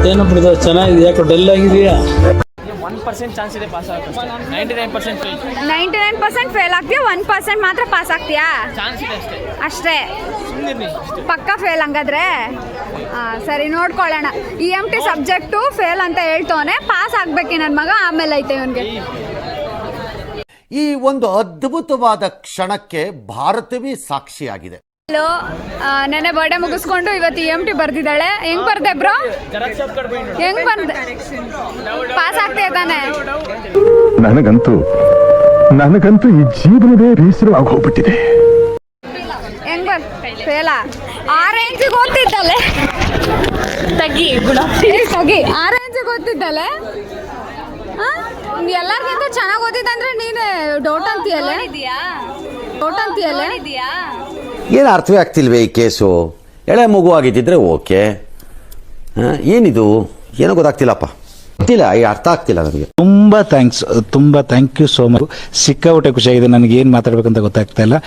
ಏನು ಬಿಡೋದು ಚೆನ್ನಾಗಿದೆ, ಯಾಕೋ ಡಲ್ ಆಗಿದೆಯಾ? 1% ಚಾನ್ಸ್ ಇದೆ ಪಾಸ್ ಆಗೋಕ್ಕೆ. 99% ಫೇಲ್. 99% ಫೇಲ್ ಆಗ್ತೀಯಾ, 1% ಮಾತ್ರ ಪಾಸ್ ಆಗ್ತೀಯಾ? ಚಾನ್ಸ್ ಇದೆ ಅಷ್ಟೇ. ಅಷ್ಟೇ ಸುಮ್ಮನೆ ಪಕ್ಕ ಫೇಲ್ ಹಂಗಾದ್ರೆ? ಸರಿ ನೋಡ್ಕೊಳ್ಳೋಣ. EMT ಸಬ್ಜೆಕ್ಟು ಫೇಲ್ ಅಂತ ಹೇಳ್ತವನೆ, ಪಾಸ್ ಆಗ್ಬೇಕು ನನ್ನ ಮಗ, ಆಮೇಲೆ ಐತೆ ಇವನಿಗೆ. ಈ ಒಂದು ಅದ್ಭುತವಾದ ಕ್ಷಣಕ್ಕೆ ಭಾರತವೇ ಸಾಕ್ಷಿಯಾಗಿದೆ. ಹಲೋ, ನೆನೆ ಬರ್ಡೇ ಮುಗಿಸ್ಕೊಂಡು ಇವತ್ತು EMT ಬರ್ದಿದ್ದಾಳೆ. ಹೆಂಗ್ ಬರ್ದೆ ಬ್ರೋ? ಹೆಂಗ್ ಬರ್ದೆ? ಪಾಸ್ ಆಗ್ತೀಯ ತಾನೆ? ನನಗಂತೂ ಈ ಜೀವನವೇ ಬೇಸರವಾಗಿ ಹೋಗ್ಬಿಟ್ಟಿದೆ. ಹೆಂಗ್ ಬರ್ ಫೇಲ? ಆರೇಂಜಿಗೆ ಓದ್ತಿದ್ದಲೆ ತಗಿ ಆರೇಂಜಿಗೆ ಓದ್ತಿದ್ದಲೆ. ಎಲ್ಲರಿಗಿಂತ ಚೆನ್ನಾಗಿ ಓದಿದಂದ್ರೆ ನೀನು ಡೌಟ್ ಅಂತೀಯಲ್ಲ? ಏನು ಅರ್ಥವೇ ಆಗ್ತಿಲ್ವೇ ಈ ಕೇಸು? ಎಳೆ ಮಗು ಆಗಿದ್ದಿದ್ರೆ ಓಕೆ, ಏನಿದು ಏನೋ ಗೊತ್ತಾಗ್ತಿಲ್ಲಪ್ಪ, ಗೊತ್ತಿಲ್ಲ, ಅರ್ಥ ಆಗ್ತಿಲ್ಲ ನನಗೆ. ತುಂಬಾ ಥ್ಯಾಂಕ್ ಯು ಸೋ ಮಚ್. ಸಿಕ್ಕಾಪಟ್ಟೆ ಖುಷಿಯಾಗಿದೆ. ನನಗೆ ಏನು ಮಾತಾಡ್ಬೇಕಂತ ಗೊತ್ತಾಗ್ತಾ ಇಲ್ಲ.